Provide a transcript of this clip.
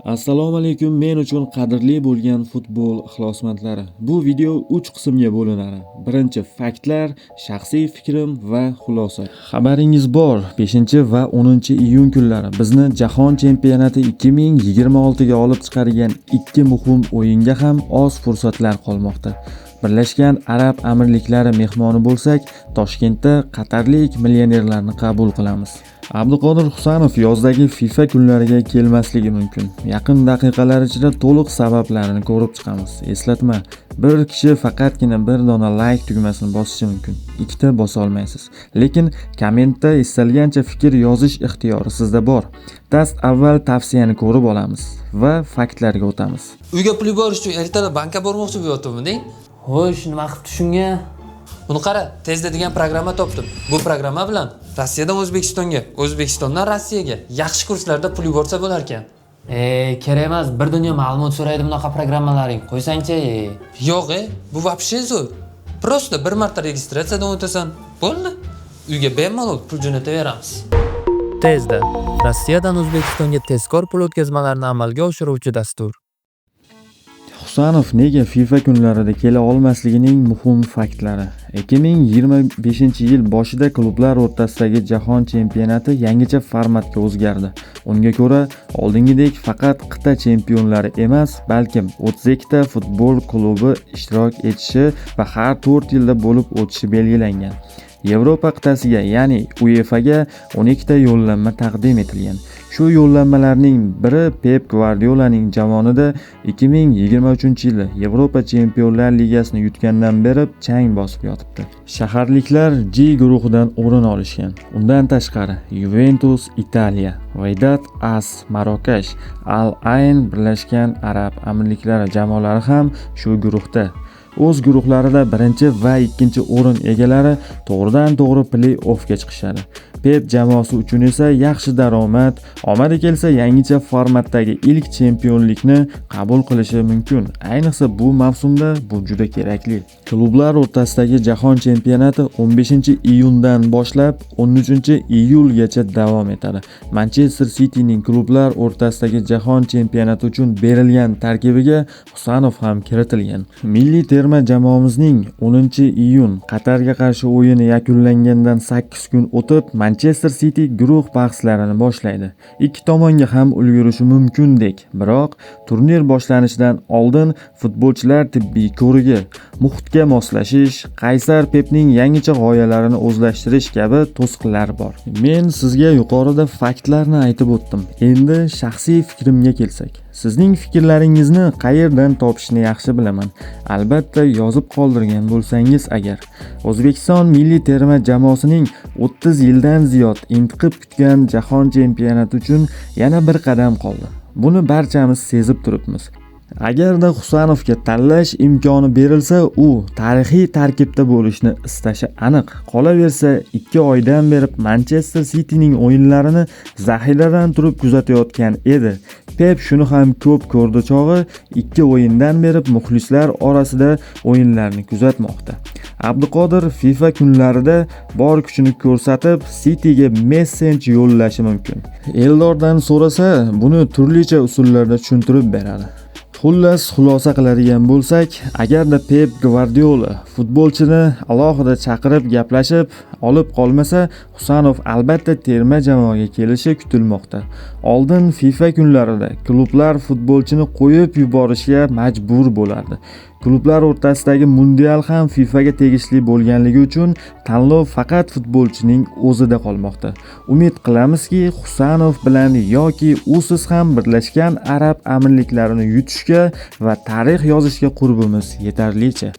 Assalomu alaykum, men uchun qadrli bo'lgan futbol ixlosmandlari. Bu video 3 qismga bo'linadi. Birinchi faktlar, shaxsiy fikrim va xulosa. Xabaringiz bor, 5 va 10 iyun kunlari bizni Jahon chempionati 2026 ga olib chiqargan ikki muhim o'yinga ham oz fursatlar qolmoqda. Birlashgan Arab Amirliklari mehmoni bo'lsak, Toshkentda qatarlik millionerlarni qabul qilamiz. Abduqodir Husanov yozdagi FIFA kunlariga kelmasligi mumkin. Yaqin daqiqalar ichida to'liq sabablarini ko'rib chiqamiz. Eslatma: bir kishi faqatgina bir dona like tugmasini bosishi mumkin. Ikkita bosa olmaysiz. Lekin kommentda istalgancha fikr yozish ixtiyori sizda bor. Avval tavsiyani ko'rib olamiz va faktlarga o'tamiz. Uyga pul yuborish uchun ertalab bankka bormoqchi bo'lyaptimi-deng? Xo'sh, nima qilib shunga? Buni qara, tezda degan programma topdim. Bu programma bilan Rossiyadan O'zbekistonga, O'zbekistondan Rossiyaga yaxshi kurslarda pul yuborsa bo'lar ekan. Kerak emas, bir dunyo ma'lumot so'raydi bunaqa programmalaring. Qo'ysangchi. Yo'q, bu вообще zo'r. Просто bir marta registratsiyadan o'tasan, bo'ldi. Uyga bemalol pul jo'nataveramiz. Tezda Rossiyadan O'zbekistonga tezkor pul o'tkazmalarini amalga oshiruvchi dastur. Husanov nega FIFA kunlarida kela olmasligining muhim faktlari. 2025-yil boshida klublar o'rtasidagi jahon chempionati yangicha formatga o'zgardi. Unga ko'ra, oldingidek faqat qit'a chempionlari emas, balkim 32 ta futbol klubi ishtirok etishi va har 4 yilda bo'lib o'tishi belgilangan. Yevropa qit'asiga, ya'ni UEFAga 12 ta yo'llanma taqdim etilgan. Shu yo'llanmalarning biri Pep Guardiolaning jamoasida 2023-yili Yevropa Chempionlar Ligasini yutgandan beri chang bosib yotibdi. Shaharliklar G guruhidan o'rin olishgan. Undan tashqari Juventus Italiya, Wydad As Marokash, Al Ain Birlashgan Arab Amirliklari jamoalari ham shu guruhda. O'z guruhlarida birinchi va ikkinchi o'rin egalari to'g'ridan-to'g'ri play-offga chiqishadi. Pep jamoasi uchun esa yaxshi daromad, omadi kelsa yangicha formatdagi ilk chempionlikni qabul qilishi mumkin. Ayniqsa bu mavsumda bu juda kerakli. Klublar o'rtasidagi jahon chempionati 15-iyundan boshlab 13-iyulgacha davom etadi. Manchester Cityning klublar o'rtasidagi jahon chempionati uchun berilgan tarkibiga Husanov ham kiritilgan. Milliy terma jamoamizning 10-iyun Qatarga qarshi o'yini yakunlangandan 8 kun o'tib Manchester City guruh bahslarini boshlaydi. Ikki tomonga ham ulgurishi mumkindek, biroq turnir boshlanishidan oldin futbolchilar tibbiy ko'rigi, muhitga moslashish, Qaysar Pepning yangicha g'oyalarini o'zlashtirish kabi to'siqlar bor. Men sizga yuqorida faktlarni aytib o'tdim. Endi shaxsiy fikrimga kelsak. Sizning fikrlaringizni qayerdan topishni yaxshi bilaman. Albatta yozib qoldirgan bo'lsangiz agar. O'zbekiston milliy terma jamoasining 30 yildan ziyod intiqib kutgan jahon chempionati uchun yana bir qadam qoldi. Buni barchamiz sezib turibmiz. Agarda Husanovga tanlash imkoni berilsa, u tarixiy tarkibda bo'lishni istashi aniq. Qolaversa, 2 oydan beri Manchester Cityning o'yinlarini zaxiradan turib kuzatayotgan edi. Pep shuni ham ko'p ko'rdi chog'i 2 o'yindan beri muxlislar orasida o'yinlarni kuzatmoqda. Abduqodir FIFA kunlarida bor kuchini ko'rsatib, Cityga messenj yo'llashi mumkin. Eldordan so'rasa, buni turlicha usullarda tushuntirib beradi. Xullas, xulosa qiladigan bo'lsak, agarda Pep Guardiola futbolchini alohida chaqirib gaplashib olib qolmasa, Husanov albatta terma jamoaga kelishi kutilmoqda. Oldin FIFA kunlarida klublar futbolchini qo'yib yuborishga majbur bo'lardi. Klublar o'rtasidagi mundial ham FIFA ga tegishli bo'lganligi uchun tanlov faqat futbolchining o'zida qolmoqda. Umid qilamizki, Husanov bilan yoki usiz ham Birlashgan Arab Amirliklarini yutishga va tarix yozishga qurbimiz yetarlicha.